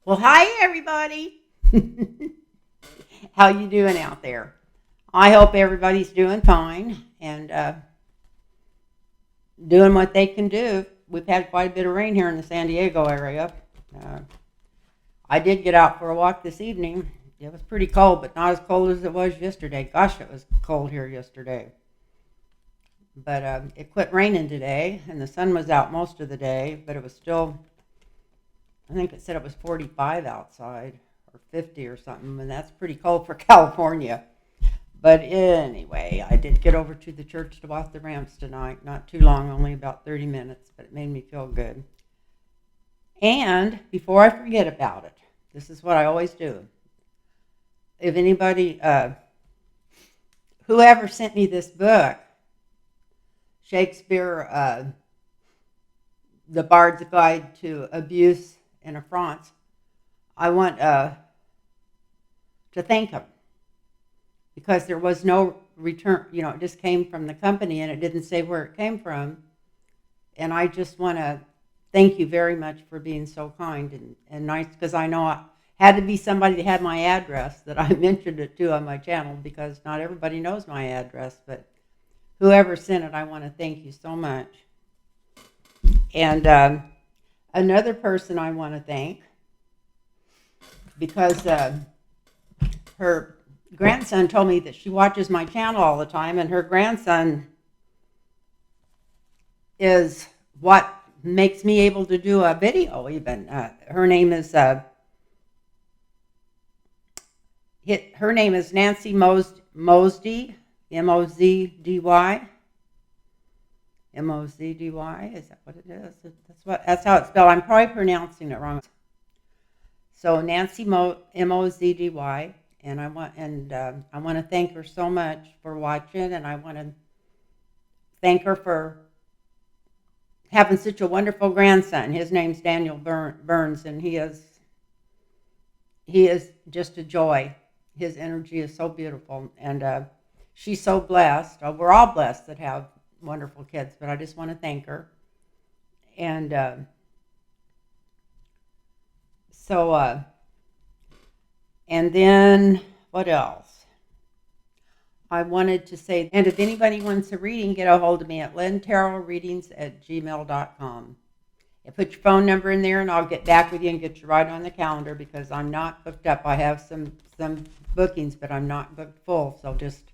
Well, hi everybody. How you doing out there? I hope everybody's doing fine and doing what they can do. We've had quite a bit of rain here in the San Diego area. Uh, I did get out for a walk this evening. It was pretty cold, but not as cold as it was yesterday. Gosh, it was cold here yesterday. But it quit raining today, and the sun was out most of the day, but it was still, I think it said it was 45 outside or 50 or something, and that's pretty cold for California. But anyway, I did get over to the church to watch the Rams tonight. Not too long, only about 30 minutes, but it made me feel good. And before I forget about it, this is what I always do. If anybody, whoever sent me this book, Shakespeare, The Bard's Guide to Abuse and Affronts, I want to thank him because there was no return. It just came from the company and it didn't say where it came from. And I just want to thank you very much for being so kind and nice, because I know I had to be somebody that had my address that I mentioned it to on my channel, because not everybody knows my address. But whoever sent it, I want to thank you so much. And another person I want to thank, because her grandson told me that she watches my channel all the time, and her grandson is what makes me able to do a video even. Her name is Nancy Mosdy, M-O-Z-D-Y. M-O-Z-D-Y, is that what it is? That's how it's spelled. I'm probably pronouncing it wrong. So Nancy M-O-Z-D-Y, and I want to thank her so much for watching, and I want to thank her for having such a wonderful grandson. His name's Daniel Burns, and he is just a joy. His energy is so beautiful, and she's so blessed. We're all blessed that have wonderful kids, but I just want to thank her. And and then what else? I wanted to say, and if anybody wants a reading, get a hold of me at lintarotreadings@gmail.com. And put your phone number in there, and I'll get back with you and get you right on the calendar, because I'm not booked up. I have some bookings, but I'm not booked full. So just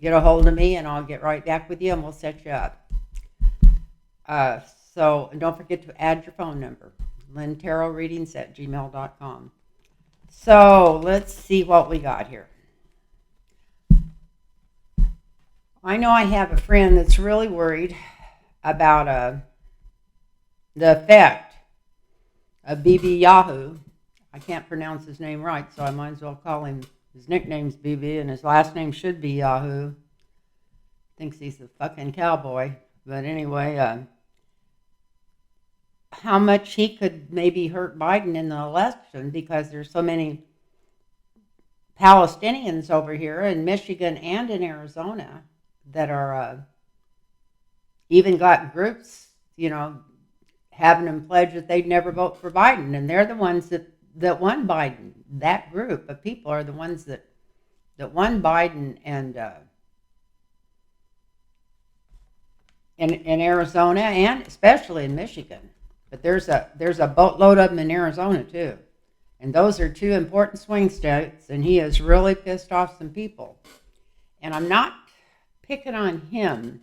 get a hold of me, and I'll get right back with you, and we'll set you up. And don't forget to add your phone number, lintarotreadings@gmail.com. So let's see what we got here. I know I have a friend that's really worried about the effect of BB Yahoo. I can't pronounce his name right, so I might as well call him. His nickname's BB, and his last name should be Yahoo. Thinks he's a fucking cowboy. But anyway, how much he could maybe hurt Biden in the election, because there's so many Palestinians over here in Michigan and in Arizona that are even got groups, having them pledge that they'd never vote for Biden, and they're the ones that won Biden. That group of people are the ones that won Biden, and in Arizona, and especially in Michigan. But there's a boatload of them in Arizona too, and those are two important swing states. And he has really pissed off some people, and I'm not picking on him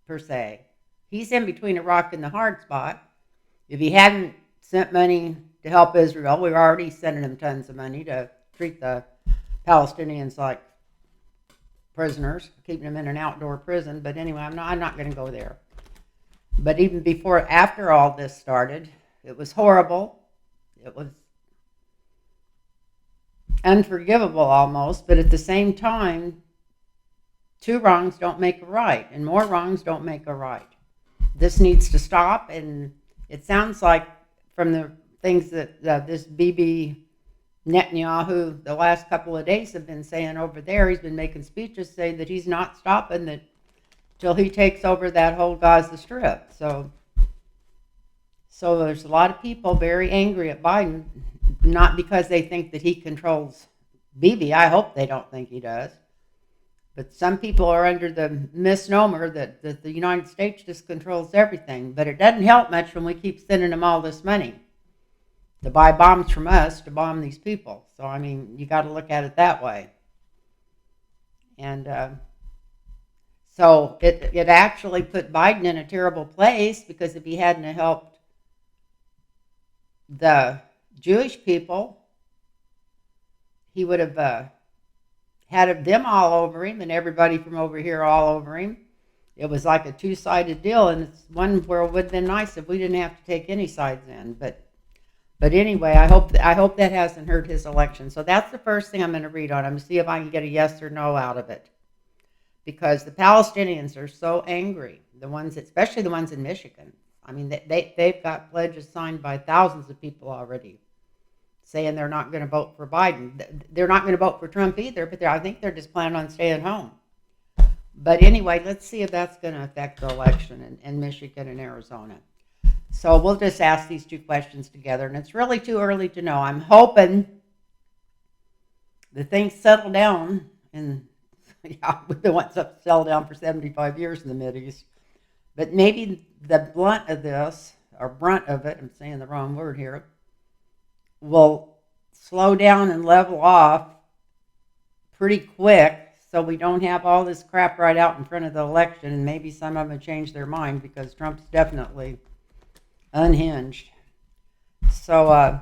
per se. He's in between a rock and the hard spot. If he hadn't sent money to help Israel, we were already sending him tons of money to treat the Palestinians like prisoners, keeping them in an outdoor prison. But anyway, I'm not going to go there. But even after all this started, it was horrible. It was unforgivable almost. But at the same time, two wrongs don't make a right, and more wrongs don't make a right. This needs to stop, and it sounds like from the things that this Bibi Netanyahu the last couple of days have been saying over there, he's been making speeches saying that he's not stopping that till he takes over that whole Gaza Strip. So there's a lot of people very angry at Biden not because they think that he controls Bibi. I hope they don't think he does. But some people are under the misnomer that the United States just controls everything. But it doesn't help much when we keep sending them all this money to buy bombs from us to bomb these people. So, I mean, you got to look at it that way. And so it actually put Biden in a terrible place, because if he hadn't helped the Jewish people, he would have had them all over him and everybody from over here all over him. It was like a two-sided deal, and it's one where it would have been nice if we didn't have to take any sides in. But anyway, I hope that hasn't hurt his election. So that's the first thing I'm going to read on. I'm going to see if I can get a yes or no out of it, because the Palestinians are so angry. The ones, especially the ones in Michigan. I mean, they've got pledges signed by thousands of people already, saying they're not going to vote for Biden. They're not going to vote for Trump either, but I think they're just planning on staying home. But anyway, let's see if that's going to affect the election in Michigan and Arizona. So we'll just ask these two questions together, and it's really too early to know. I'm hoping the things settle down, and we've been wanting stuff to settle down for 75 years in the Mideast. But maybe the brunt of it, I'm saying the wrong word here, will slow down and level off pretty quick, so we don't have all this crap right out in front of the election, and maybe some of them change their mind, because Trump's definitely unhinged. So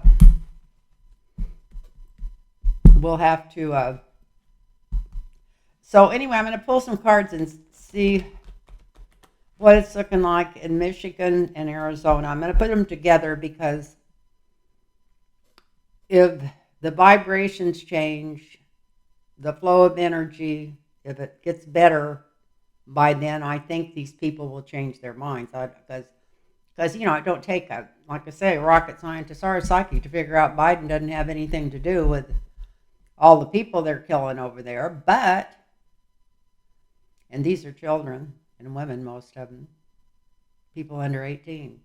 we'll have to so anyway, I'm going to pull some cards and see what it's looking like in Michigan and Arizona. I'm going to put them together, because if the vibrations change, the flow of energy, if it gets better by then, I think these people will change their minds. Because it don't take, like I say, a rocket scientist or a psychic to figure out Biden doesn't have anything to do with all the people they're killing over there. But, and these are children and women, most of them, people under 18.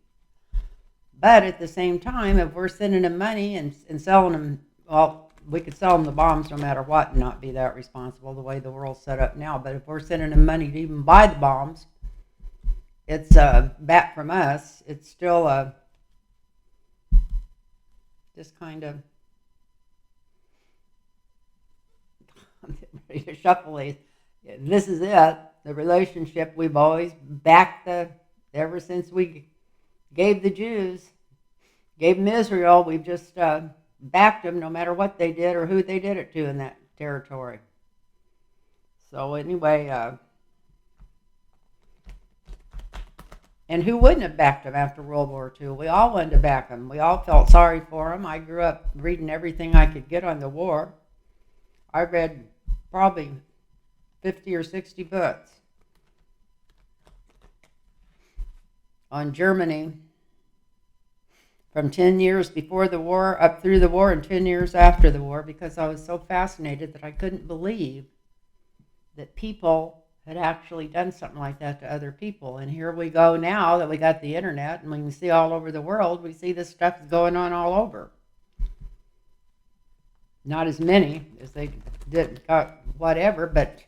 But at the same time, if we're sending them money and selling them, well, we could sell them the bombs no matter what and not be that responsible the way the world's set up now. But if we're sending them money to even buy the bombs, it's back from us. It's still just kind of I'm ready to shuffle these. This is it. The relationship we've always backed ever since we gave the Jews, gave them Israel. We've just backed them no matter what they did or who they did it to in that territory. So anyway, and who wouldn't have backed them after World War II? We all wanted to back them. We all felt sorry for them. I grew up reading everything I could get on the war. I read probably 50 or 60 books on Germany from 10 years before the war up through the war and 10 years after the war, because I was so fascinated that I couldn't believe that people had actually done something like that to other people. And here we go now that we got the internet and we can see all over the world. We see this stuff going on all over. Not as many as they did, whatever, but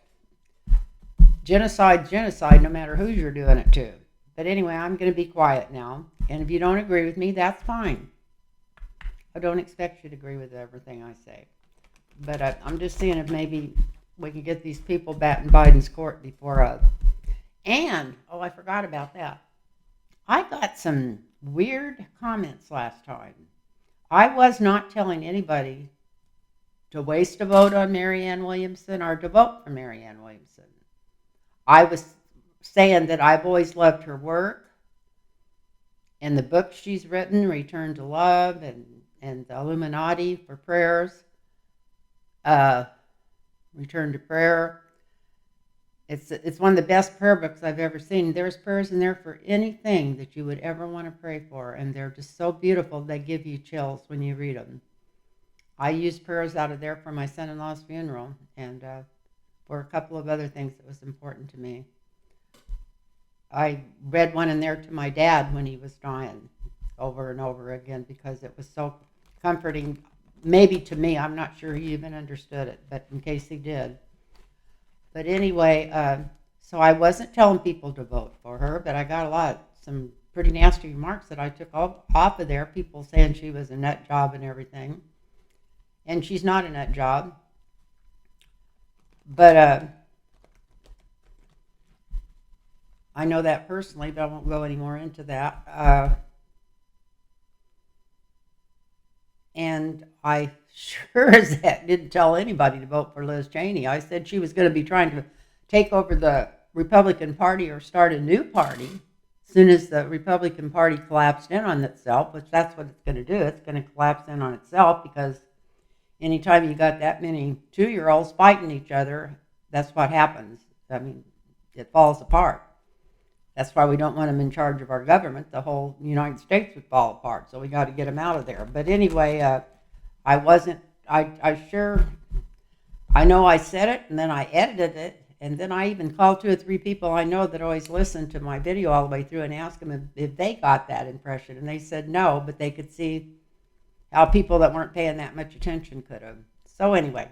genocide, no matter who you're doing it to. But anyway, I'm going to be quiet now. And if you don't agree with me, that's fine. I don't expect you to agree with everything I say. But I'm just seeing if maybe we can get these people back in Biden's court before and, I forgot about that. I got some weird comments last time. I was not telling anybody to waste a vote on Marianne Williamson or to vote for Marianne Williamson. I was saying that I've always loved her work and the books she's written, Return to Love and the Illuminati for Prayers, Return to Prayer. It's one of the best prayer books I've ever seen. There's prayers in there for anything that you would ever want to pray for, and they're just so beautiful they give you chills when you read them. I used prayers out of there for my son-in-law's funeral and for a couple of other things that was important to me. I read one in there to my dad when he was dying over and over again because it was so comforting. maybe to me, I'm not sure he even understood it, but in case he did. But anyway, so I wasn't telling people to vote for her, but I got some pretty nasty remarks that I took off of there. People saying she was a nut job and everything, and she's not a nut job. But I know that personally, but I won't go any more into that. And I sure as heck didn't tell anybody to vote for Liz Cheney. I said she was going to be trying to take over the Republican Party or start a new party as soon as the Republican Party collapsed in on itself, which that's what it's going to do. It's going to collapse in on itself because anytime you got that many 2-year-olds fighting each other, that's what happens. I mean, it falls apart. That's why we don't want them in charge of our government. The whole United States would fall apart. So we got to get them out of there. But anyway, I know I said it and then I edited it. And then I even called 2 or 3 people I know that always listen to my video all the way through and asked them if they got that impression. And they said no, but they could see how people that weren't paying that much attention could have. So anyway.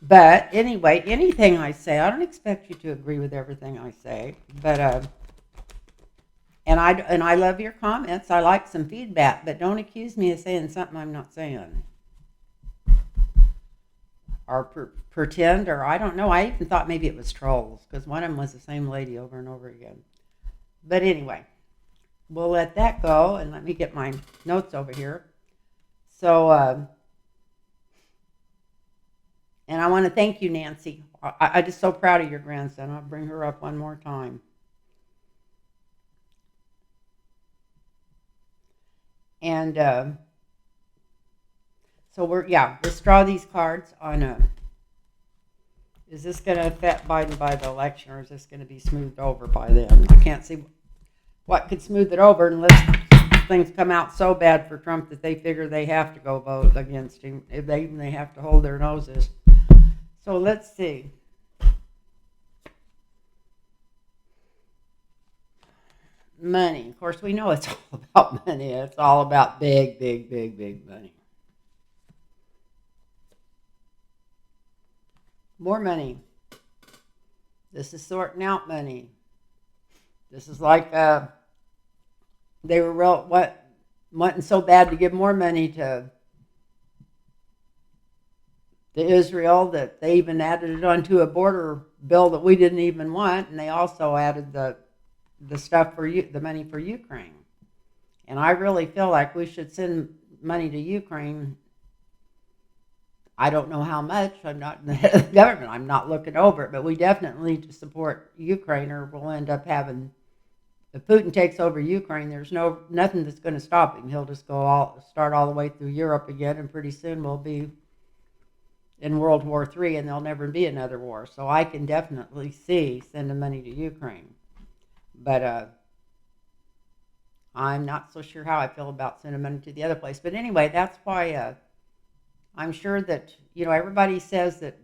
But anyway, anything I say, I don't expect you to agree with everything I say, but and I love your comments. I like some feedback, but don't accuse me of saying something I'm not saying, or pretend, or I don't know. I even thought maybe it was trolls because one of them was the same lady over and over again. But anyway, we'll let that go, and let me get my notes over here. So. And I want to thank you, Nancy. I'm just so proud of your grandson. I'll bring her up one more time. And so let's draw these cards on is this going to affect Biden by the election, or is this going to be smoothed over by then? I can't see what could smooth it over unless things come out so bad for Trump that they figure they have to go vote against him. If they have to hold their noses. So let's see. Money. Of course, we know it's all about money. It's all about big, big, big, big money. More money. This is sorting out money. This is like they were wanting so bad to give more money to Israel that they even added it onto a border bill that we didn't even want, and they also added the stuff for the money for Ukraine. And I really feel like we should send money to Ukraine. I don't know how much. I'm not in the head of the government. I'm not looking over it, but we definitely need to support Ukraine, or we'll end up having. If Putin takes over Ukraine, there's nothing that's going to stop him. He'll just start all the way through Europe again, and pretty soon we'll be in World War III, and there'll never be another war. So I can definitely see sending money to Ukraine. But I'm not so sure how I feel about sending money to the other place. But anyway, that's why I'm sure that, everybody says that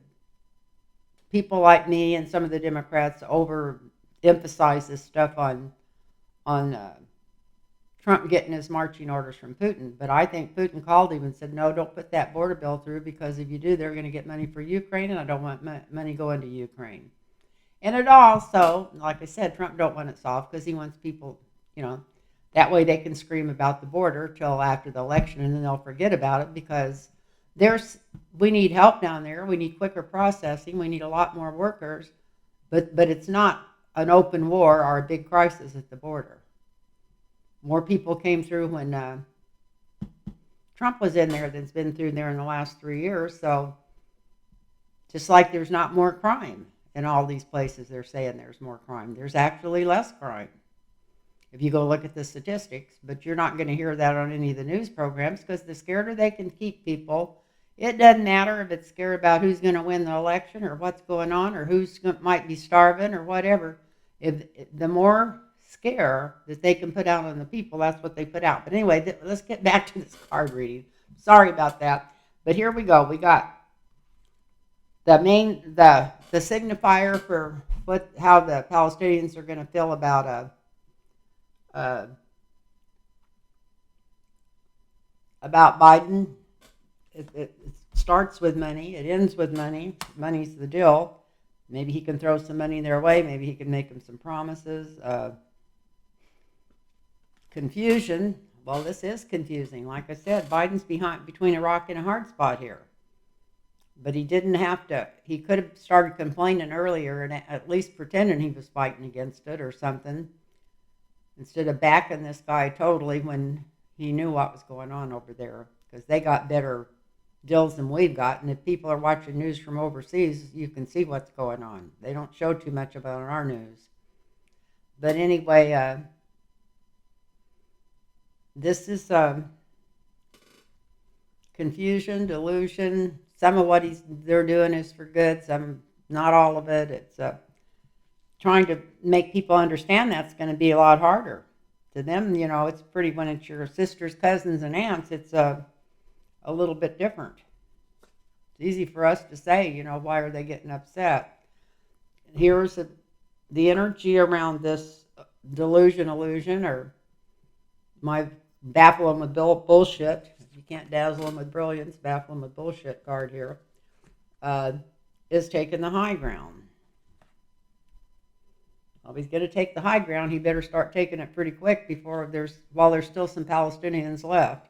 people like me and some of the Democrats overemphasize this stuff on Trump getting his marching orders from Putin. But I think Putin called him and said, no, don't put that border bill through, because if you do, they're going to get money for Ukraine, and I don't want money going to Ukraine. And it also, like I said, Trump don't want it solved because he wants people, that way they can scream about the border till after the election, and then they'll forget about it, because we need help down there. We need quicker processing. We need a lot more workers, but it's not an open war or a big crisis at the border. More people came through when Trump was in there than's been through there in the last 3 years. So just like there's not more crime in all these places, they're saying there's more crime. There's actually less crime if you go look at the statistics. But you're not going to hear that on any of the news programs, because the scareder they can keep people. It doesn't matter if it's scared about who's going to win the election, or what's going on, or might be starving, or whatever. If the more scare that they can put out on the people, that's what they put out. But anyway, let's get back to this card reading. Sorry about that, but here we go. We got the signifier for how the Palestinians are going to feel about Biden it starts with money. It ends with money. Money's the deal. Maybe he can throw some money their way. Maybe he can make them some promises. Confusion. Well, this is confusing. Like I said, Biden's between a rock and a hard spot here. But he didn't have to. He could have started complaining earlier and at least pretending he was fighting against it or something, instead of backing this guy totally when he knew what was going on over there, because they got better deals than we've got. And if people are watching news from overseas, you can see what's going on. They don't show too much about our news. But anyway, this is confusion, delusion. Some of what they're doing is for good. Some, not all of it. It's trying to make people understand that's going to be a lot harder. To them, it's pretty, when it's your sisters, cousins, and aunts, it's a little bit different. It's easy for us to say, why are they getting upset? Here's the energy around this illusion, or my baffle them with bullshit. You can't dazzle them with brilliance, baffle them with bullshit card here, is taking the high ground. Well, if he's going to take the high ground, he better start taking it pretty quick while there's still some Palestinians left.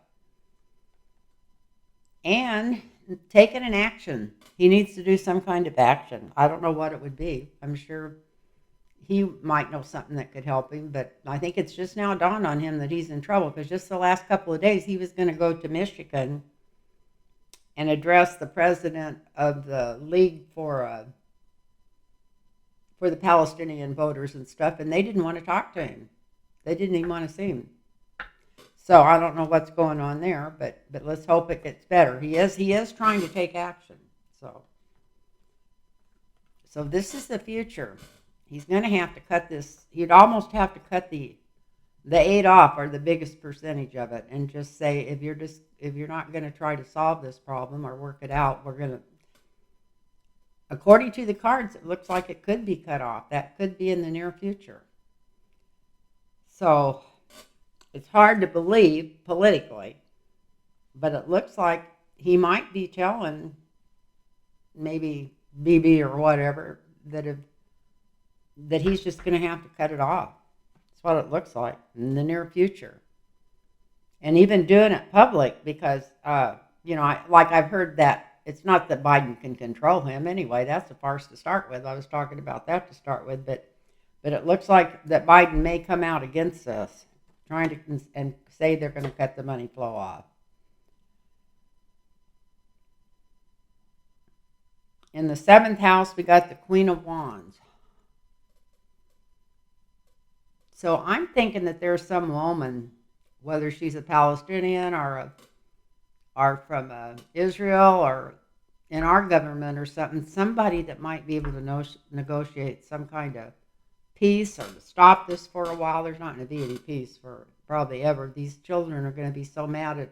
And taking an action. He needs to do some kind of action. I don't know what it would be. I'm sure he might know something that could help him, but I think it's just now dawned on him that he's in trouble, because just the last couple of days he was going to go to Michigan and address the president of the League for the Palestinian voters and stuff, and they didn't want to talk to him. They didn't even want to see him. So I don't know what's going on there, but let's hope it gets better. He is trying to take action. So this is the future. He's going to have to cut this. He'd almost have to cut the aid off, or the biggest percentage of it, and just say, if you're not going to try to solve this problem or work it out, we're going to. According to the cards, it looks like it could be cut off. That could be in the near future. So it's hard to believe politically, but it looks like he might be telling maybe BB or whatever that he's just going to have to cut it off. That's what it looks like in the near future. And even doing it public, because, I've heard that it's not that Biden can control him anyway. That's a farce to start with. I was talking about that to start with, but it looks like that Biden may come out against us, trying to and say they're going to cut the money flow off. In the 7th house, we got the Queen of Wands. So I'm thinking that there's some woman, whether she's a Palestinian or from Israel or in our government or something, somebody that might be able to negotiate some kind of peace or to stop this for a while. There's not going to be any peace for probably ever. These children are going to be so mad at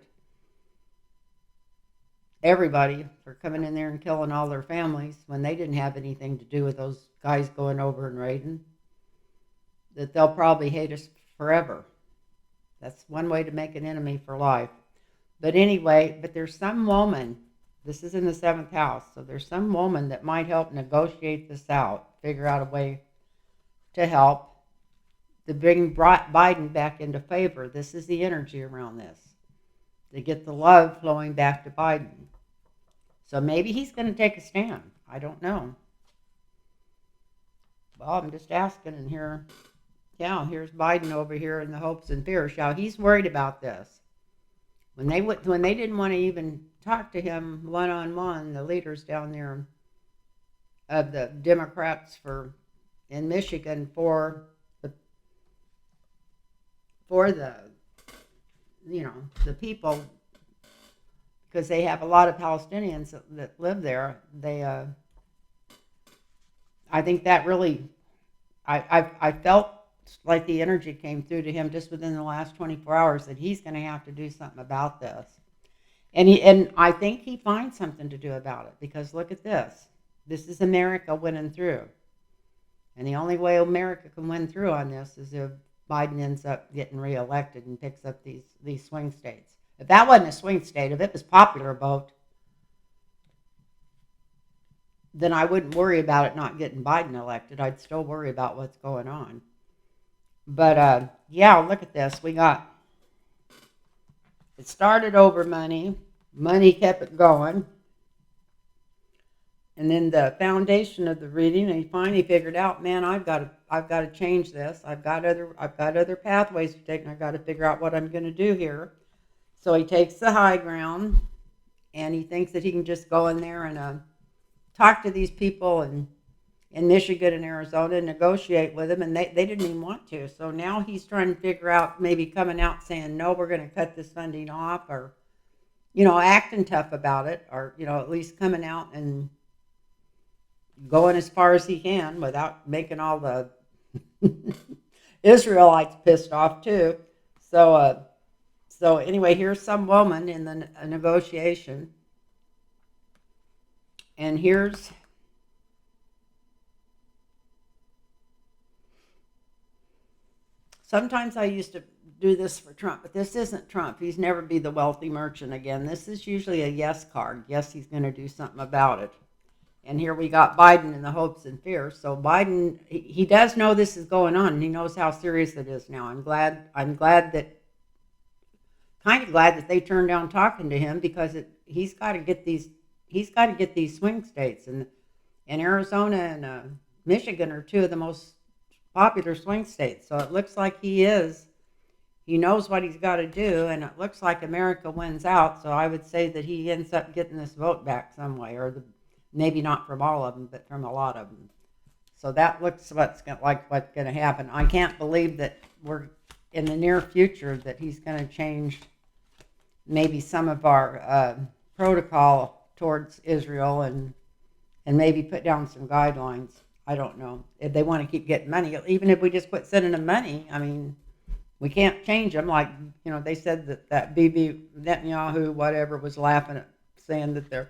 everybody for coming in there and killing all their families when they didn't have anything to do with those guys going over and raiding, that they'll probably hate us forever. That's one way to make an enemy for life. But anyway, there's some woman, this is in the 7th house, so there's some woman that might help negotiate this out, figure out a way to help to bring Biden back into favor. This is the energy around this, to get the love flowing back to Biden. So maybe he's going to take a stand. I don't know. Well, I'm just asking, and here's Biden over here in the hopes and fears. How he's worried about this. When they didn't want to even talk to him one-on-one, the leaders down there of the Democrats in Michigan for the the people, because they have a lot of Palestinians that live there. I think that really, I felt like the energy came through to him just within the last 24 hours that he's going to have to do something about this. And I think he finds something to do about it, because look at this. This is America winning through. And the only way America can win through on this is if Biden ends up getting reelected and picks up these swing states. If that wasn't a swing state, if it was popular vote, then I wouldn't worry about it not getting Biden elected. I'd still worry about what's going on. But yeah, look at this. It started over money. Money kept it going. And then the foundation of the reading, and he finally figured out, man, I've got to change this. I've got other pathways to take, and I've got to figure out what I'm going to do here. So he takes the high ground, and he thinks that he can just go in there and talk to these people in Michigan and Arizona and negotiate with them, and they didn't even want to. So now he's trying to figure out, maybe coming out saying, no, we're going to cut this funding off, or, acting tough about it, or, at least coming out and going as far as he can without making all the Israelites pissed off too. So anyway, here's some woman in the negotiation, and here's sometimes I used to do this for Trump, but this isn't Trump. He's never be the wealthy merchant again. This is usually a yes card. Yes, he's going to do something about it. And here we got Biden in the hopes and fears. So Biden, he does know this is going on, and he knows how serious it is now. I'm glad that they turned down talking to him, because he's got to get these swing states, and Arizona and Michigan are two of the most popular swing states. So it looks like he knows what he's got to do, and it looks like America wins out. So I would say that he ends up getting this vote back some way, or maybe not from all of them, but from a lot of them. So that looks what's going to happen. I can't believe that we're in the near future that he's going to change maybe some of our protocol towards Israel, and maybe put down some guidelines. I don't know. If they want to keep getting money, even if we just quit sending them money, I mean, we can't change them. Like, they said that Bibi Netanyahu, whatever, was laughing at, saying that there's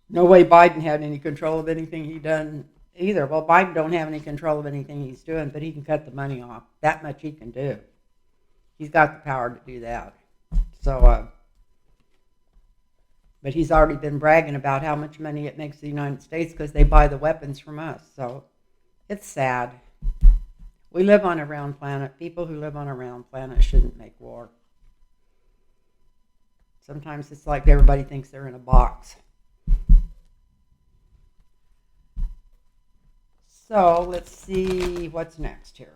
no way Biden had any control of anything he done either. Well, Biden don't have any control of anything he's doing, but he can cut the money off. That much he can do. He's got the power to do that. So, but he's already been bragging about how much money it makes the United States because they buy the weapons from us. So it's sad. We live on a round planet. People who live on a round planet shouldn't make war. Sometimes it's like everybody thinks they're in a box. So let's see what's next here.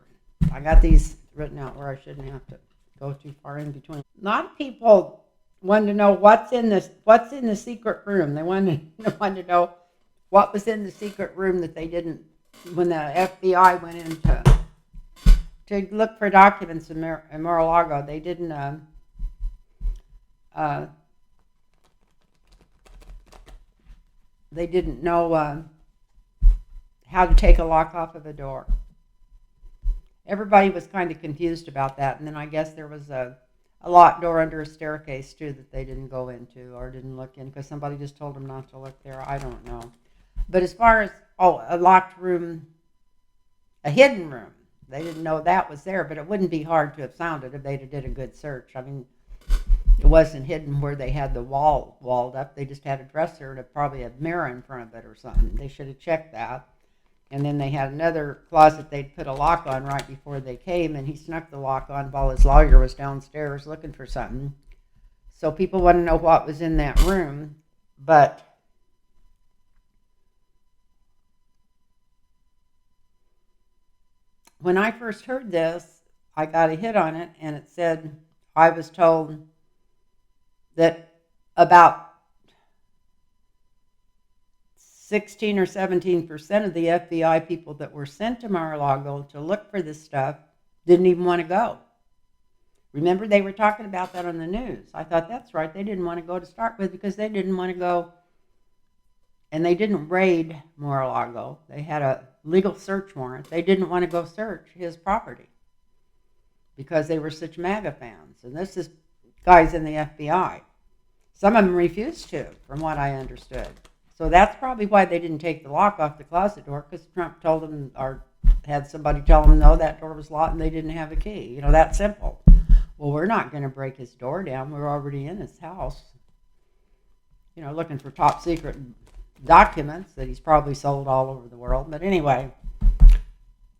I got these written out where I shouldn't have to go too far in between. A lot of people wanted to know what's in the secret room. They wanted to know what was in the secret room that they didn't, when the FBI went in to look for documents in Mar-a-Lago. They didn't know how to take a lock off of a door. Everybody was kind of confused about that, and then I guess there was a locked door under a staircase too that they didn't go into or didn't look in because somebody just told them not to look there. I don't know. But as far as a locked room, a hidden room, they didn't know that was there, but it wouldn't be hard to have found it if they did a good search. I mean, it wasn't hidden where they had the wall walled up. They just had a dresser and probably a mirror in front of it or something. They should have checked that. And then they had another closet they'd put a lock on right before they came, and he snuck the lock on while his lawyer was downstairs looking for something. So people want to know what was in that room. But when I first heard this, I got a hit on it, and it said, I was told that about 16 or 17% of the FBI people that were sent to Mar-a-Lago to look for this stuff didn't even want to go. Remember, they were talking about that on the news. I thought, that's right, they didn't want to go to start with because they didn't want to go, and they didn't raid Mar-a-Lago. They had a legal search warrant. They didn't want to go search his property because they were such MAGA fans. And this is guys in the FBI. Some of them refused to, from what I understood. So that's probably why they didn't take the lock off the closet door, because Trump told them, or had somebody tell them, no, that door was locked and they didn't have a key. That simple. Well, we're not going to break his door down. We're already in his house, looking for top secret documents that he's probably sold all over the world. But anyway,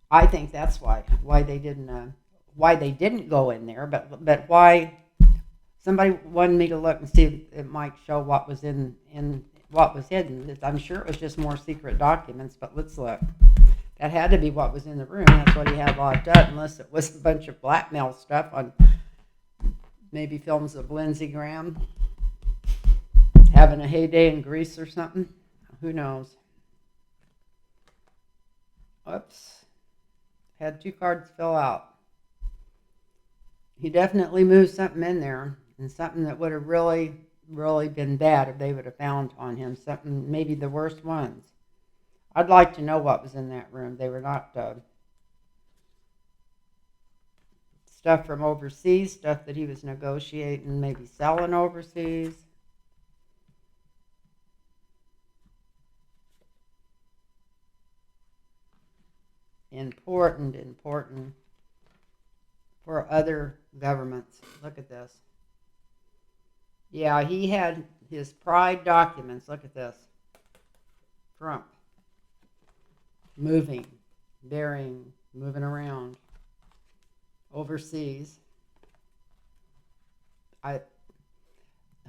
I think that's why they didn't go in there. But why somebody wanted me to look and see if it might show what was in what was hidden. I'm sure it was just more secret documents. But let's look. That had to be what was in the room. That's what he had locked up, unless it was a bunch of blackmail stuff on maybe films of Lindsey Graham having a heyday in Greece or something. Who knows? Oops. Had 2 cards fill out. He definitely moved something in there, and something that would have really, really been bad if they would have found on him. Something, maybe the worst ones. I'd like to know what was in that room. They were not stuff from overseas, stuff that he was negotiating, maybe selling overseas. Important for other governments. Look at this. Yeah, he had his pride documents. Look at this. Trump. Moving, burying, moving around overseas.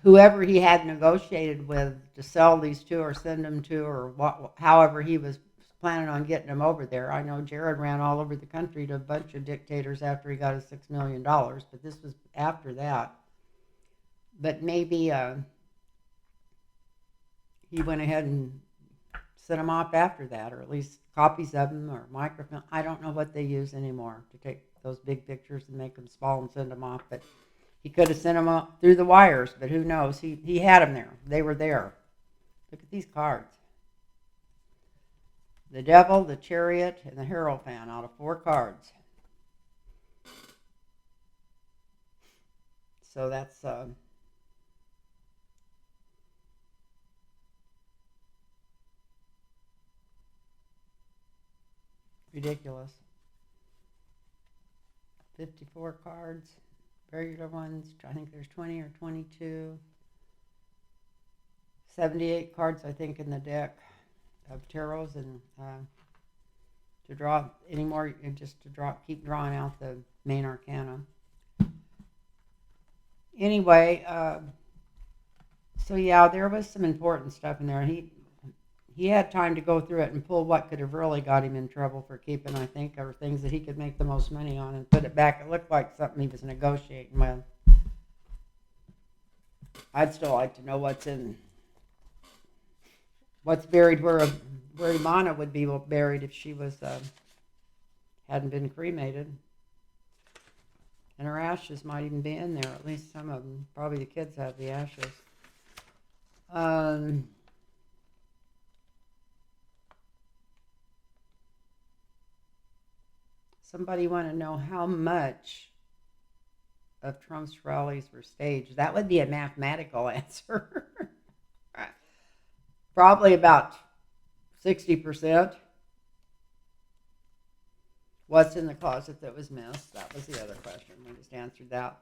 Whoever he had negotiated with to sell these to or send them to, or however he was planning on getting them over there. I know Jared ran all over the country to a bunch of dictators after he got his $6 million, but this was after that. But maybe he went ahead and sent them off after that, or at least copies of them, or microfilm. I don't know what they use anymore to take those big pictures and make them small and send them off, but he could have sent them up through the wires, but who knows? He had them there. They were there. Look at these cards. The Devil, the Chariot, and the Hierophant out of 4 cards. So that's ridiculous. 54 cards, regular ones. I think there's 20 or 22. 78 cards, I think, in the deck of tarots, and to draw any more, just to keep drawing out the main arcana. Anyway, so yeah, there was some important stuff in there. He had time to go through it and pull what could have really got him in trouble for keeping, I think, or things that he could make the most money on, and put it back. It looked like something he was negotiating with. I'd still like to know what's buried where Imana would be buried if she was hadn't been cremated. And her ashes might even be in there, at least some of them. Probably the kids have the ashes. Somebody want to know how much of Trump's rallies were staged. That would be a mathematical answer. Probably about 60%. What's in the closet that was missed? That was the other question. We just answered that.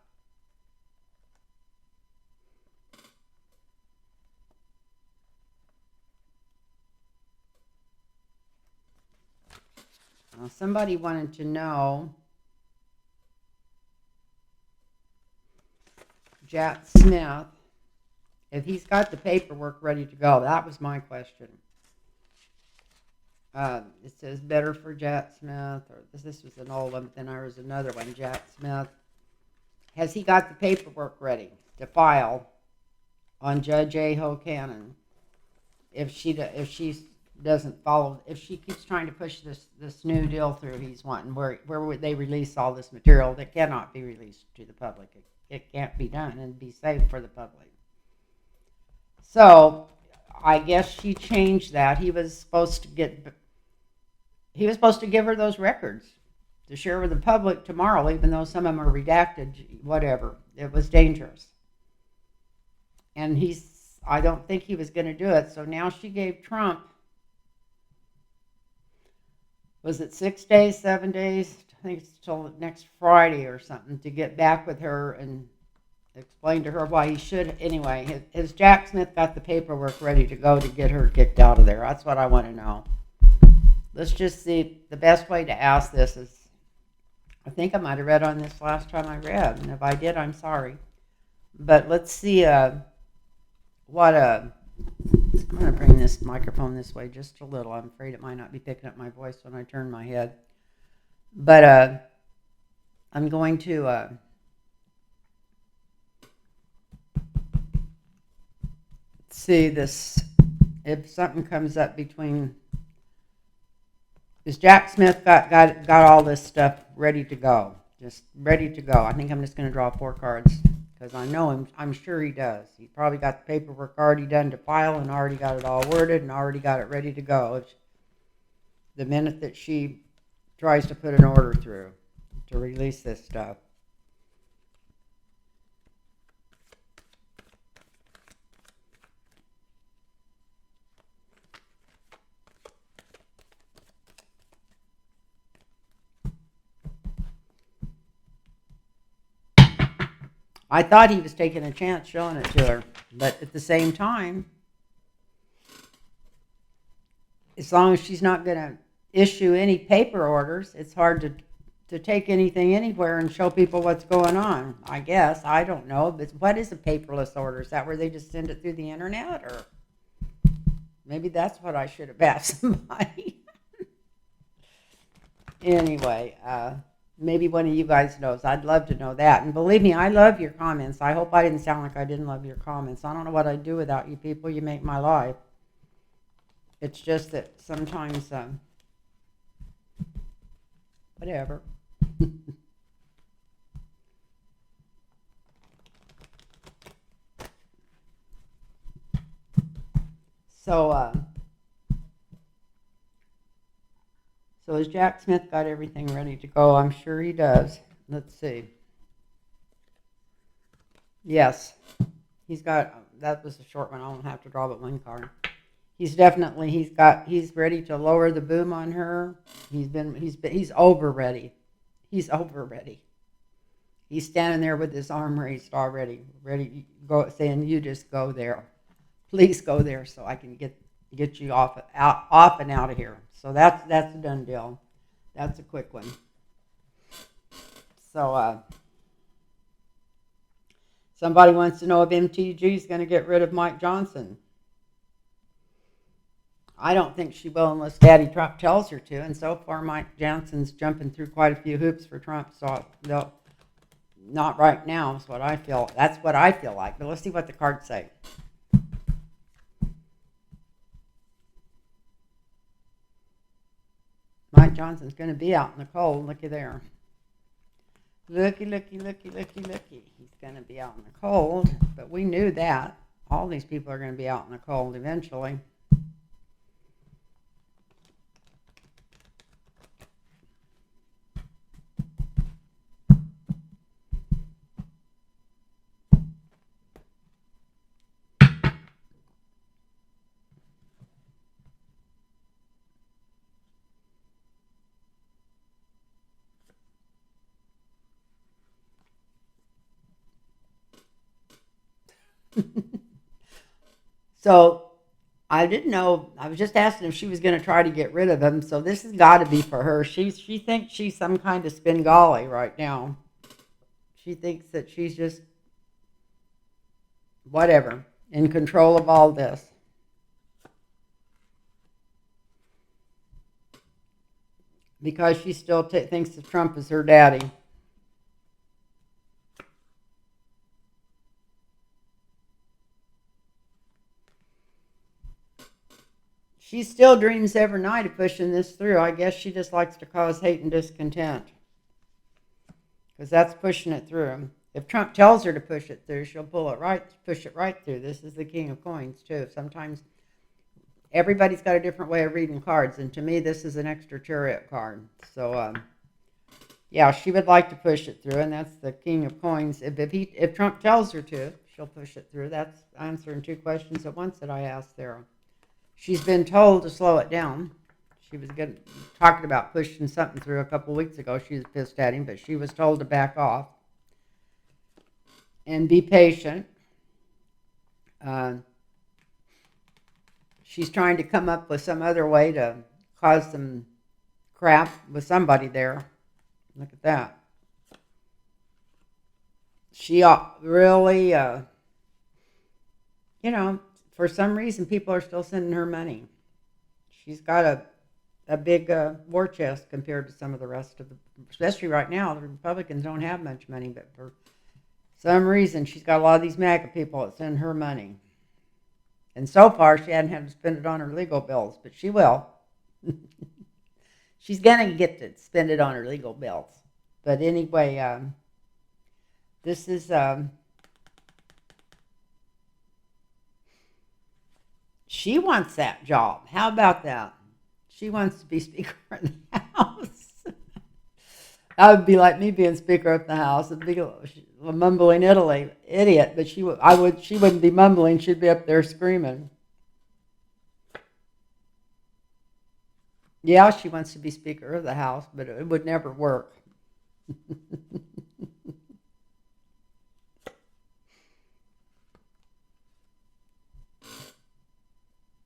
Somebody wanted to know Jack Smith, if he's got the paperwork ready to go. That was my question. It says better for Jack Smith, or this was an old one, but then there was another one, Jack Smith. Has he got the paperwork ready to file on Judge A. Cannon if she doesn't follow, if she keeps trying to push this new deal through he's wanting, where they release all this material that cannot be released to the public? It can't be done and be safe for the public. So I guess she changed that. He was supposed to give her those records to share with the public tomorrow, even though some of them are redacted, whatever. It was dangerous. And I don't think he was going to do it. So now she gave Trump, was it 6 days, 7 days? I think it's till next Friday or something to get back with her and explained to her why he should. Anyway, has Jack Smith got the paperwork ready to go to get her kicked out of there? That's what I want to know. Let's just see. The best way to ask this is, I think I might have read on this last time I read, and if I did, I'm sorry. But let's see what I'm going to bring this microphone this way just a little. I'm afraid it might not be picking up my voice when I turn my head. But I'm going to see this. If something comes up between, is Jack Smith got all this stuff ready to go? Just ready to go. I think I'm just going to draw 4 cards because I know him. I'm sure he does. He probably got the paperwork already done to file and already got it all worded and already got it ready to go. It's the minute that she tries to put an order through to release this stuff. I thought he was taking a chance showing it to her, but at the same time, as long as she's not going to issue any paper orders, it's hard to take anything anywhere and show people what's going on, I guess. I don't know. But what is a paperless order? Is that where they just send it through the internet? Or maybe that's what I should have asked somebody. Anyway, maybe one of you guys knows. I'd love to know that. And believe me, I love your comments. I hope I didn't sound like I didn't love your comments. I don't know what I'd do without you people. You make my life. It's just that sometimes, whatever. So has Jack Smith got everything ready to go? I'm sure he does. Let's see. Yes, he's got. That was a short one. I won't have to draw but 1 card. He's ready to lower the boom on her. He's over ready. He's over ready. He's standing there with his arm raised already, ready to go, saying, "You just go there, please go there, so I can get you off and out of here." So that's a done deal. That's a quick one. So somebody wants to know if MTG is going to get rid of Mike Johnson. I don't think she will unless Daddy Trump tells her to. And so far, Mike Johnson's jumping through quite a few hoops for Trump. So they'll not right now is what I feel. That's what I feel like. But let's see what the cards say. Mike Johnson's going to be out in the cold. Looky there. Looky. He's going to be out in the cold. But we knew that. All these people are going to be out in the cold eventually. So I didn't know. I was just asking if she was going to try to get rid of him. So this has got to be for her. She thinks she's some kind of Svengali right now. She thinks that she's just whatever, in control of all this. Because she still thinks that Trump is her daddy. She still dreams every night of pushing this through. I guess she just likes to cause hate and discontent. Because that's pushing it through. If Trump tells her to push it through, she'll push it right through. This is the King of Coins, too. Sometimes everybody's got a different way of reading cards. And to me, this is an extra chariot card. So, yeah, she would like to push it through. And that's the King of Coins. If Trump tells her to, she'll push it through. That's answering 2 questions at once that I asked there. She's been told to slow it down. She was talking about pushing something through a couple weeks ago. She was pissed at him, but she was told to back off. and be patient. She's trying to come up with some other way to cause some crap with somebody there. Look at that. She really, for some reason, people are still sending her money. She's got a big war chest compared to some of the rest of the, especially right now, the Republicans don't have much money, but for some reason, she's got a lot of these MAGA people that send her money. And so far, she hadn't had to spend it on her legal bills, but she will. She's going to get to spend it on her legal bills. But anyway, this is, she wants that job. How about that? She wants to be Speaker of the House. That would be like me being Speaker of the House. It'd be a mumbling idiot, but she wouldn't be mumbling. She'd be up there screaming. Yeah, she wants to be Speaker of the House, but it would never work.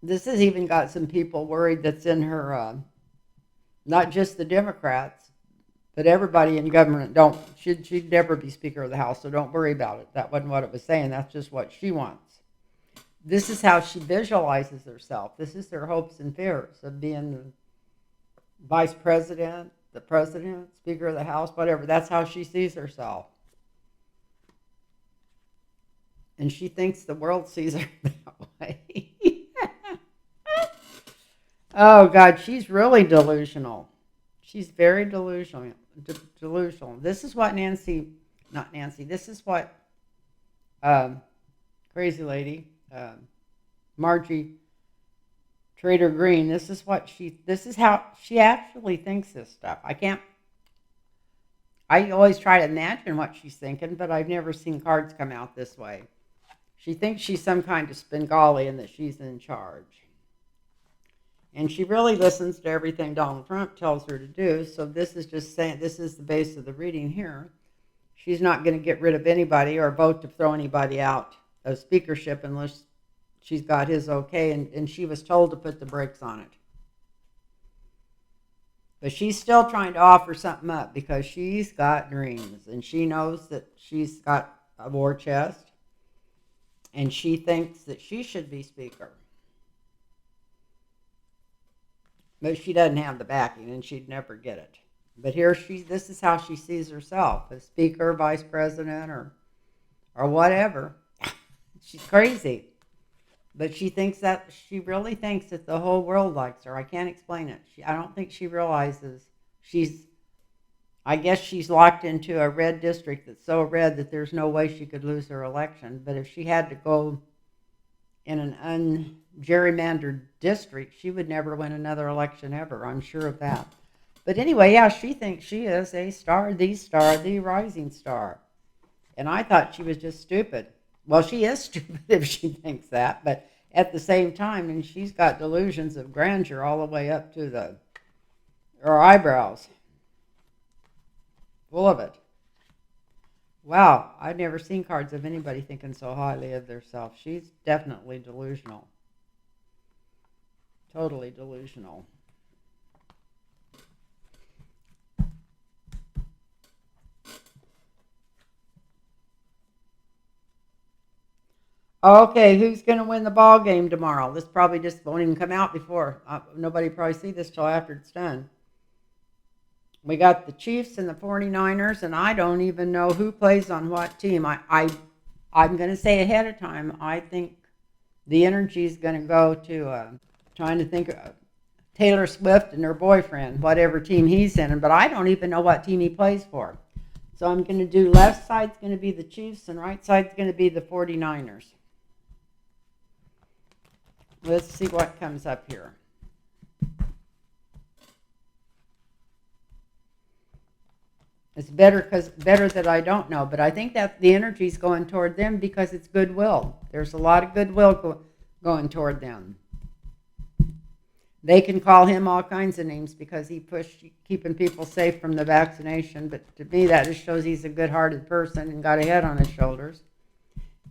This has even got some people worried that's in her, not just the Democrats, but everybody in government she'd never be Speaker of the House, so don't worry about it. That wasn't what it was saying. That's just what she wants. This is how she visualizes herself. This is her hopes and fears of being the Vice President, the President, Speaker of the House, whatever. That's how she sees herself. And she thinks the world sees her that way. Oh, God, she's really delusional. She's very delusional. This is what this is what crazy lady, Marjorie Trader Green, this is how she actually thinks this stuff. I always try to imagine what she's thinking, but I've never seen cards come out this way. She thinks she's some kind of Spengali and that she's in charge. And she really listens to everything Donald Trump tells her to do. So this is just saying, this is the base of the reading here. She's not going to get rid of anybody or vote to throw anybody out of speakership unless she's got his okay. And she was told to put the brakes on it. But she's still trying to offer something up because she's got dreams. And she knows that she's got a war chest. And she thinks that she should be speaker. But she doesn't have the backing, and she'd never get it. But this is how she sees herself, as speaker, vice president, or whatever. She's crazy. But she really thinks that the whole world likes her. I can't explain it. I don't think she realizes I guess she's locked into a red district that's so red that there's no way she could lose her election. But if she had to go in an ungerrymandered district, she would never win another election ever. I'm sure of that. But anyway, yeah, she thinks she is a star, the rising star. And I thought she was just stupid. Well, she is stupid if she thinks that, but at the same time, and she's got delusions of grandeur all the way up to her eyebrows. Full of it. Wow, I've never seen cards of anybody thinking so highly of themselves. She's definitely delusional. Totally delusional. Okay, who's going to win the ball game tomorrow? This probably just won't even come out before. Nobody probably see this till after it's done. We got the Chiefs and the 49ers, and I don't even know who plays on what team. I'm going to say ahead of time, I think the energy is going to go to trying to think of Taylor Swift and her boyfriend, whatever team he's in. But I don't even know what team he plays for. So I'm going to do left side's going to be the Chiefs, and right side's going to be the 49ers. Let's see what comes up here. It's better that I don't know, but I think that the energy's going toward them because it's goodwill. There's a lot of goodwill going toward them. They can call him all kinds of names because he pushed keeping people safe from the vaccination, but to me that just shows he's a good-hearted person and got a head on his shoulders.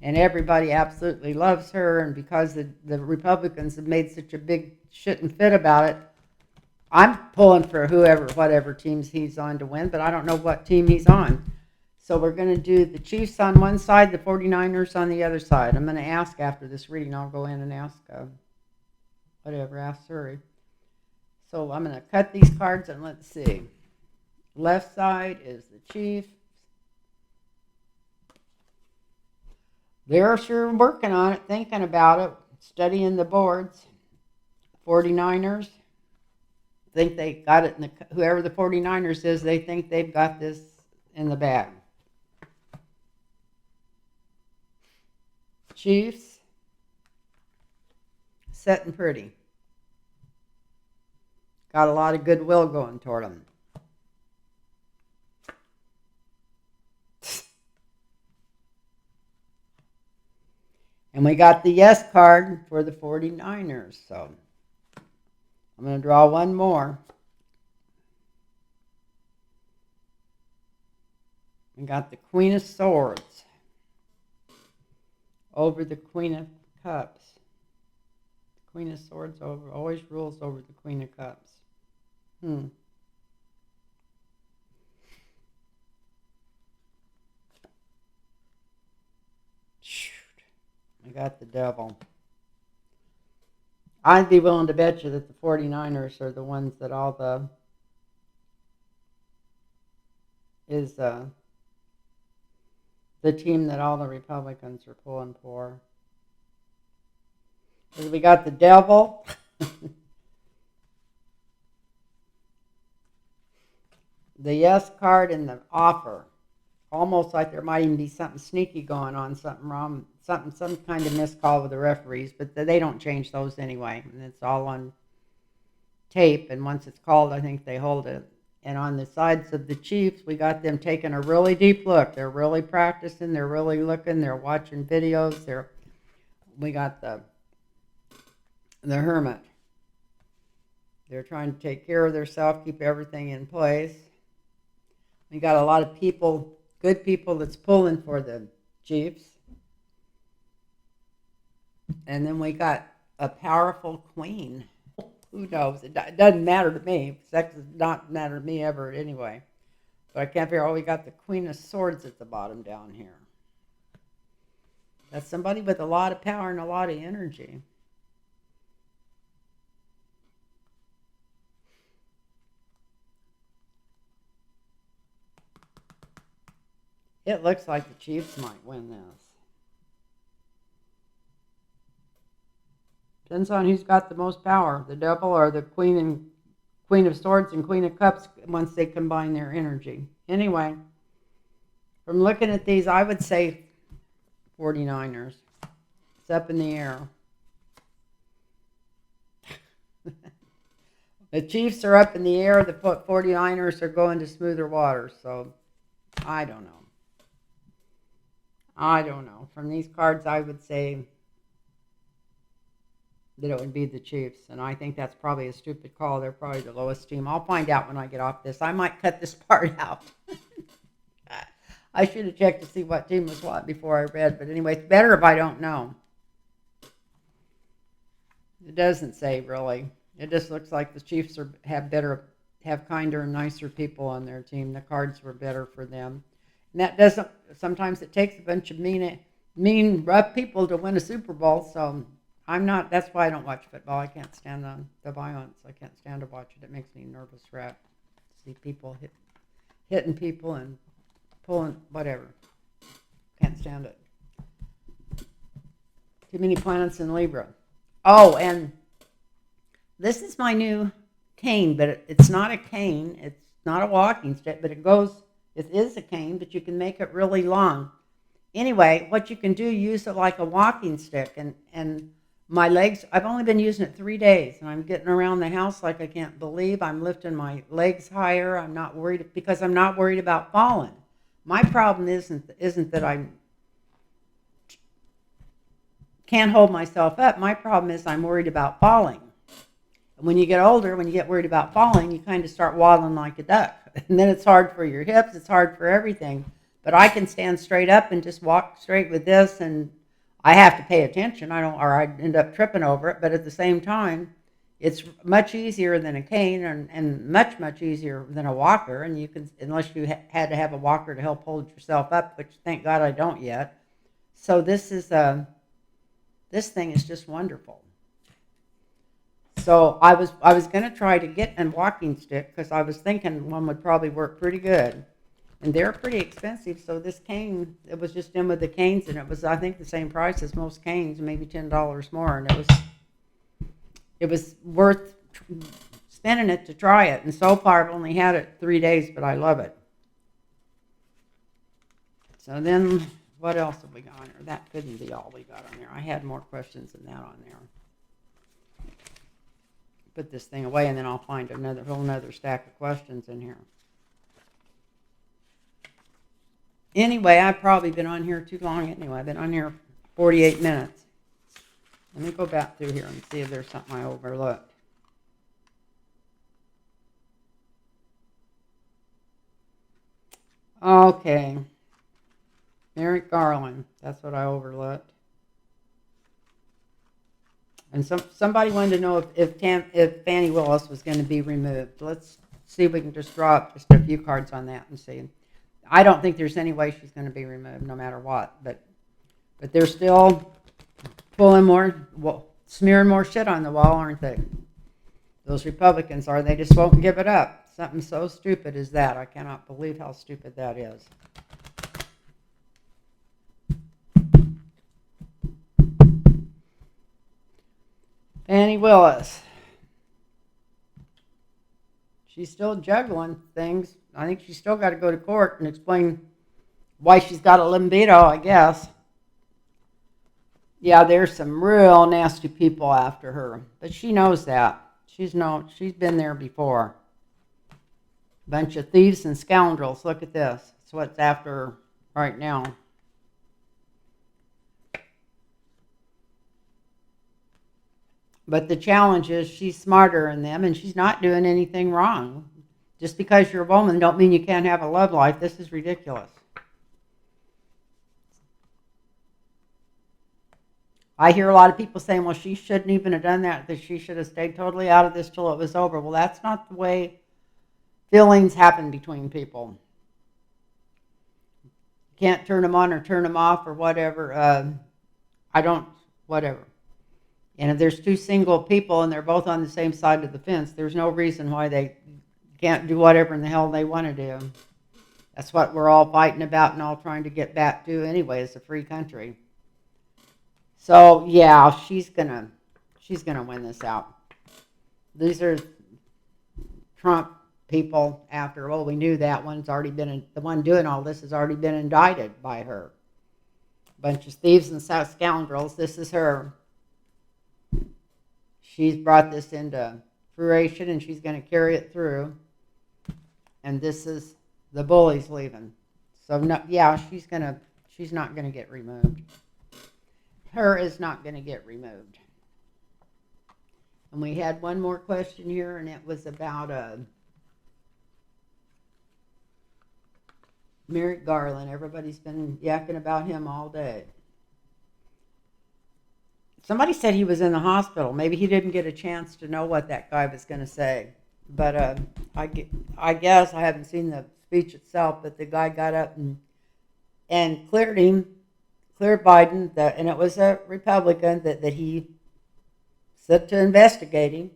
and everybody absolutely loves her. And because the Republicans have made such a big shit and fit about it, I'm pulling for whatever teams he's on to win, but I don't know what team he's on. So we're going to do the Chiefs on one side, the 49ers on the other side. I'm going to ask after this reading. I'll go in and ask ask Surrey. So I'm going to cut these cards and let's see. Left side is the Chiefs. They're sure working on it, thinking about it, studying the boards. 49ers think they got it whoever the 49ers is, they think they've got this in the bag. Chiefs, sitting pretty. Got a lot of goodwill going toward them. And we got the yes card for the 49ers. So I'm going to draw one more. We got the Queen of Swords over the Queen of Cups. The Queen of Swords always rules over the Queen of Cups. Shoot. I got the Devil. I'd be willing to bet you that the 49ers are the ones that the team that all the Republicans are pulling for. We got the Devil. The yes card and the offer. Almost like there might even be something sneaky going on, something wrong, some kind of miscall with the referees, but they don't change those anyway. And it's all on tape, and once it's called, I think they hold it. And on the sides of the Chiefs, we got them taking a really deep look. They're really practicing. They're really looking. They're watching videos. We got the Hermit. They're trying to take care of themselves, keep everything in place. We got a lot of people, good people that's pulling for the Chiefs. And then we got a powerful queen. Who knows? It doesn't matter to me. Sex does not matter to me ever anyway. But I can't figure out, we got the Queen of Swords at the bottom down here. That's somebody with a lot of power and a lot of energy. It looks like the Chiefs might win this. Depends on who's got the most power, the Devil or the Queen of Swords and Queen of Cups once they combine their energy. Anyway, from looking at these, I would say 49ers. It's up in the air. The Chiefs are up in the air. The 49ers are going to smoother waters. So, I don't know. From these cards, I would say that it would be the Chiefs. And I think that's probably a stupid call. They're probably the lowest team. I'll find out when I get off this. I might cut this part out. I should have checked to see what team was what before I read. But anyway, it's better if I don't know. It doesn't say, really. It just looks like the Chiefs have kinder and nicer people on their team. The cards were better for them. And that doesn't, sometimes it takes a bunch of mean, rough people to win a Super Bowl. So that's why I don't watch football. I can't stand the violence. I can't stand to watch it. It makes me nervous, rat. See people hitting people and pulling, whatever. Can't stand it. Too many planets in Libra. Oh, and this is my new cane, but it's not a cane. It's not a walking stick, but it is a cane, but you can make it really long. Anyway, what you can do, use it like a walking stick. And my legs, I've only been using it 3 days, and I'm getting around the house like I can't believe. I'm lifting my legs higher. I'm not worried, because I'm not worried about falling. My problem isn't that I can't hold myself up. My problem is I'm worried about falling. And when you get older, when you get worried about falling, you kind of start waddling like a duck. And then it's hard for your hips. It's hard for everything. But I can stand straight up and just walk straight with this, and I have to pay attention. I don't, or I'd end up tripping over it. But at the same time, it's much easier than a cane, and much, much easier than a walker. And you can, unless you had to have a walker to help hold yourself up, which thank God I don't yet. So this this thing is just wonderful. So I was going to try to get a walking stick because I was thinking one would probably work pretty good. And they're pretty expensive, so this cane, it was just in with the canes, and it was, I think, the same price as most canes, maybe $10 more, and it was worth spending it to try it. And so far, I've only had it 3 days, but I love it. So then, what else have we got on there? That couldn't be all we got on there. I had more questions than that on there. Put this thing away, and then I'll find another whole nother stack of questions in here. Anyway, I've probably been on here too long anyway. I've been on here 48 minutes. Let me go back through here and see if there's something I overlooked. Okay. Merrick, Garland. That's what I overlooked. And somebody wanted to know if Fannie Willis was going to be removed. Let's see if we can just draw up just a few cards on that and see. I don't think there's any way she's going to be removed, no matter what. But they're still pulling more, smearing more shit on the wall, aren't they? Those Republicans are. They just won't give it up. Something so stupid as that. I cannot believe how stupid that is. Fannie Willis. She's still juggling things. I think she's still got to go to court and explain why she's got a libido, I guess. Yeah, there's some real nasty people after her, but she knows that. She's been there before. Bunch of thieves and scoundrels. Look at this. That's what's after her right now. But the challenge is she's smarter than them, and she's not doing anything wrong. Just because you're a woman don't mean you can't have a love life. This is ridiculous. I hear a lot of people saying, well, she shouldn't even have done that, that she should have stayed totally out of this till it was over. Well, that's not the way feelings happen between people. You can't turn them on or turn them off or whatever. Whatever. And if there's two single people and they're both on the same side of the fence, there's no reason why they can't do whatever in the hell they want to do. That's what we're all fighting about and all trying to get back to anyway, as a free country. So yeah, she's gonna win this out. These are Trump people after, well, we knew that one's already been, the one doing all this has already been indicted by her. Bunch of thieves and scoundrels. This is her. She's brought this into fruition, and she's going to carry it through. And this is the bullies leaving. So no, yeah, she's not going to get removed. Her is not going to get removed. And we had one more question here, and it was about Merrick Garland. Everybody's been yakking about him all day. Somebody said he was in the hospital. Maybe he didn't get a chance to know what that guy was going to say. But I guess, I haven't seen the speech itself, but the guy got up and cleared Biden, and it was a Republican that he said to investigate him.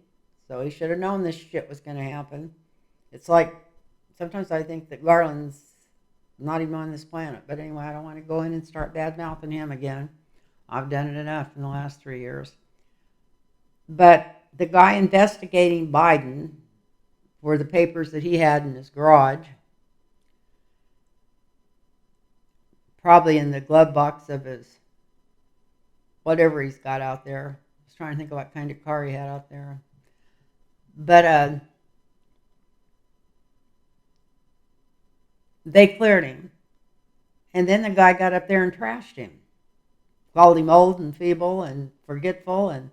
So he should have known this shit was going to happen. It's like, sometimes I think that Garland's not even on this planet. But anyway, I don't want to go in and start bad-mouthing him again. I've done it enough in the last 3 years. But the guy investigating Biden for the papers that he had in his garage, probably in the glove box of his, whatever he's got out there. I was trying to think of what kind of car he had out there. But they cleared him. And then the guy got up there and trashed him. Called him old and feeble and forgetful, and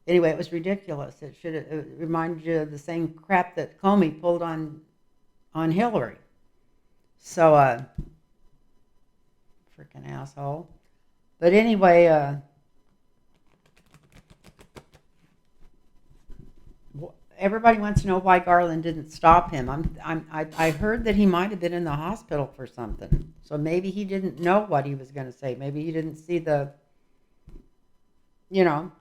anyway, it was ridiculous. It reminded you of the same crap that Comey pulled on Hillary. So freaking asshole. But anyway, everybody wants to know why Garland didn't stop him. I heard that he might have been in the hospital for something. So maybe he didn't know what he was going to say. Maybe he didn't see the, you know,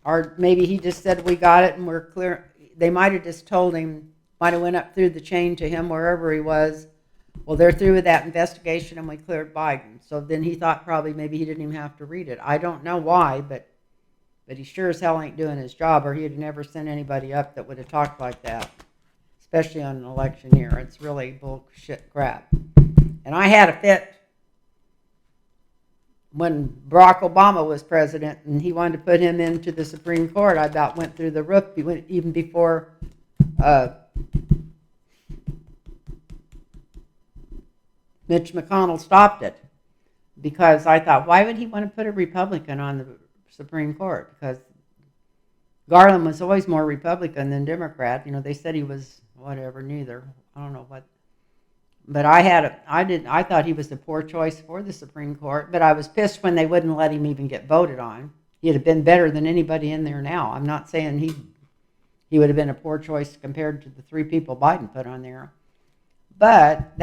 or maybe he just said, we got it and we're clear. They might have just told him, might have went up through the chain to him wherever he was. Well, they're through with that investigation and we cleared Biden. So then he thought probably maybe he didn't even have to read it. I don't know why, but he sure as hell ain't doing his job, or he'd never sent anybody up that would have talked like that, especially on an election year. It's really bullshit crap. And I had a fit when Barack Obama was president and he wanted to put him into the Supreme Court. I about went through the roof even before Mitch McConnell stopped it, because I thought, why would he want to put a Republican on the Supreme Court? Because Garland was always more Republican than Democrat. You know, they said he was whatever, neither. I don't know what. But I thought he was a poor choice for the Supreme Court, but I was pissed when they wouldn't let him even get voted on. He'd have been better than anybody in there now. I'm not saying he would have been a poor choice compared to the 3 people Biden put on there. But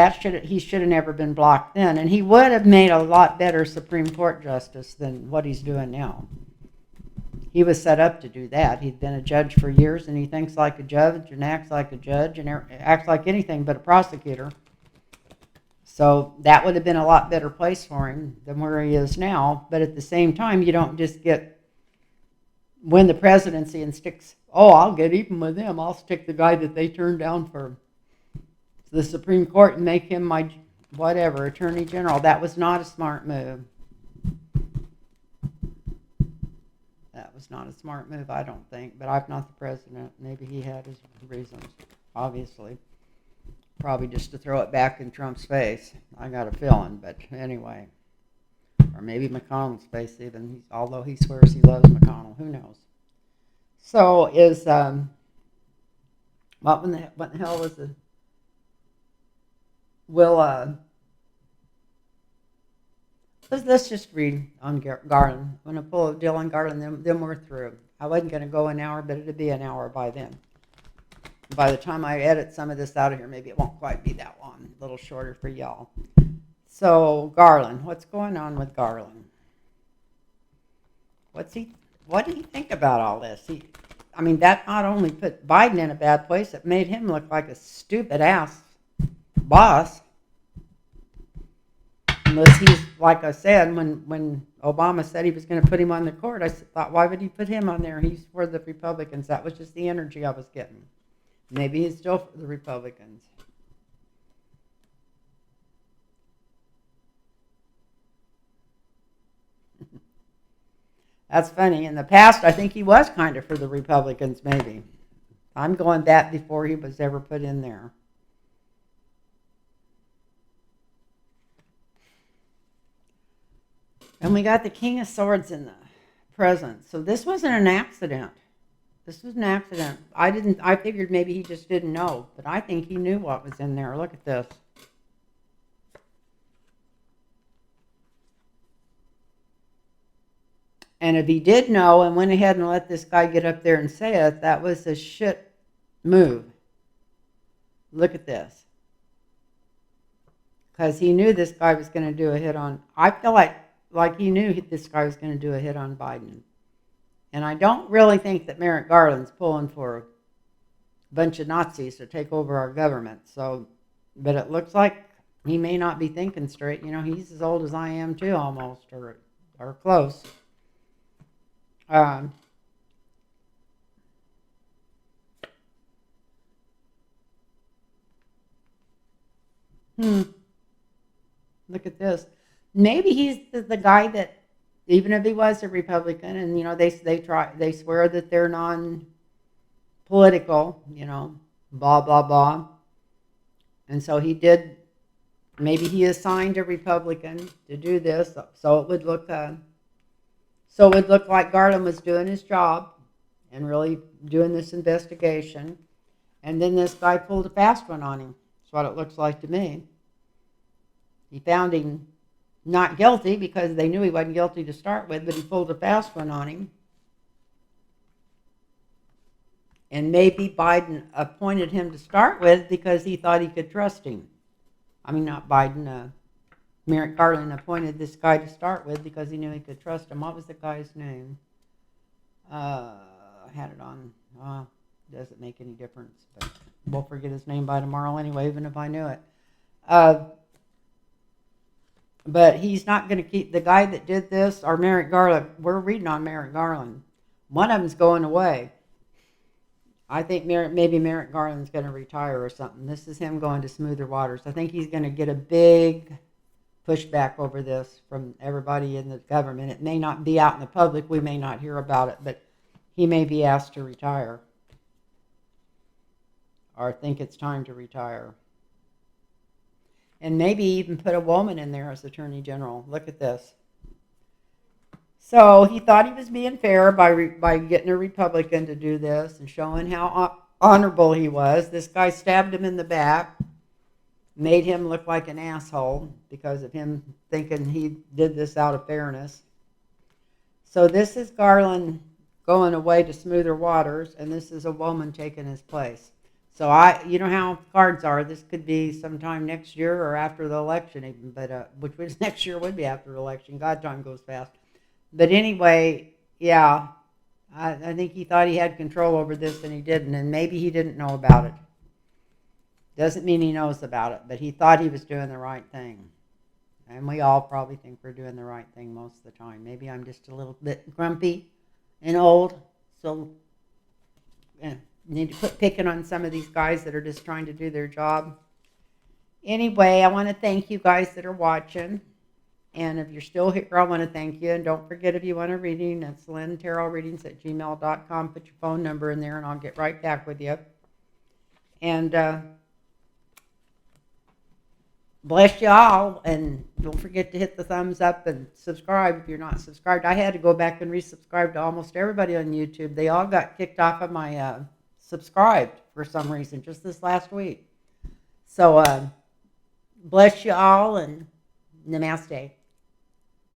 he should have never been blocked then, and he would have made a lot better Supreme Court justice than what he's doing now. He was set up to do that. He'd been a judge for years, and he thinks like a judge and acts like a judge and acts like anything but a prosecutor. So that would have been a lot better place for him than where he is now. But at the same time, you don't just win the presidency and I'll get even with them. I'll stick the guy that they turned down for the Supreme Court and make him my whatever, Attorney General. That was not a smart move. That was not a smart move, I don't think. But I'm not the president. Maybe he had his reasons, obviously. Probably just to throw it back in Trump's face. I got a feeling, but anyway. Or maybe McConnell's face even, although he swears he loves McConnell. Who knows? So what in the hell was the... Let's just read on Garland. I'm going to pull a deal on Garland, then we're through. I wasn't going to go an hour, but it'd be an hour by then. By the time I edit some of this out of here, maybe it won't quite be that long. A little shorter for y'all. So, Garland. What's going on with Garland? What do you think about all this? That not only put Biden in a bad place, it made him look like a stupid ass boss. Unless he's, like I said, when Obama said he was going to put him on the court, I thought, why would he put him on there? He's for the Republicans. That was just the energy I was getting. Maybe he's still for the Republicans. That's funny. In the past, I think he was kind of for the Republicans, maybe. I'm going back before he was ever put in there. And we got the King of Swords in the present. So this wasn't an accident. This was an accident. I figured maybe he just didn't know, but I think he knew what was in there. Look at this. And if he did know and went ahead and let this guy get up there and say it, that was a shit move. Look at this. Because he knew this guy was going to do a hit on... I feel like he knew this guy was going to do a hit on Biden. And I don't really think that Merrick Garland's pulling for a bunch of Nazis to take over our government. But it looks like he may not be thinking straight. You know, he's as old as I am too, almost, or close. Look at this. Maybe he's the guy that, even if he was a Republican, and you know they swear that they're non-political, you know, blah blah blah, and so he did. Maybe he assigned a Republican to do this, so it would look like Garland was doing his job and really doing this investigation, and then this guy pulled a fast one on him. That's what it looks like to me. He found him not guilty because they knew he wasn't guilty to start with, but he pulled a fast one on him. And maybe Biden appointed him to start with because he thought he could trust him. I mean, not Biden, Merrick Garland appointed this guy to start with because he knew he could trust him. What was the guy's name? I had it on. Doesn't make any difference, but we'll forget his name by tomorrow anyway, even if I knew it. But he's not going to keep the guy that did this, or Merrick Garland. We're reading on Merrick Garland. One of them's going away. I think maybe Merrick Garland's going to retire or something. This is him going to smoother waters. I think he's going to get a big pushback over this from everybody in the government. It may not be out in the public. We may not hear about it, but he may be asked to retire or think it's time to retire. And maybe even put a woman in there as Attorney General. Look at this. So he thought he was being fair by getting a Republican to do this and showing how honorable he was. This guy stabbed him in the back, made him look like an asshole because of him thinking he did this out of fairness. So this is Garland going away to smoother waters, and this is a woman taking his place. So you know how cards are. This could be sometime next year or after the election even, but which was next year would be after the election. God, time goes fast. But anyway, yeah, I think he thought he had control over this and he didn't, and maybe he didn't know about it. Doesn't mean he knows about it, but he thought he was doing the right thing. And we all probably think we're doing the right thing most of the time. Maybe I'm just a little bit grumpy and old, so need to quit picking on some of these guys that are just trying to do their job. Anyway, I want to thank you guys that are watching. And if you're still here, I want to thank you. And don't forget, if you want a reading, that's lynntarotreadings@gmail.com. Put your phone number in there, and I'll get right back with you. And bless you all. And don't forget to hit the thumbs up and subscribe if you're not subscribed. I had to go back and resubscribe to almost everybody on YouTube. They all got kicked off of my subscribed for some reason just this last week. So bless you all, and namaste.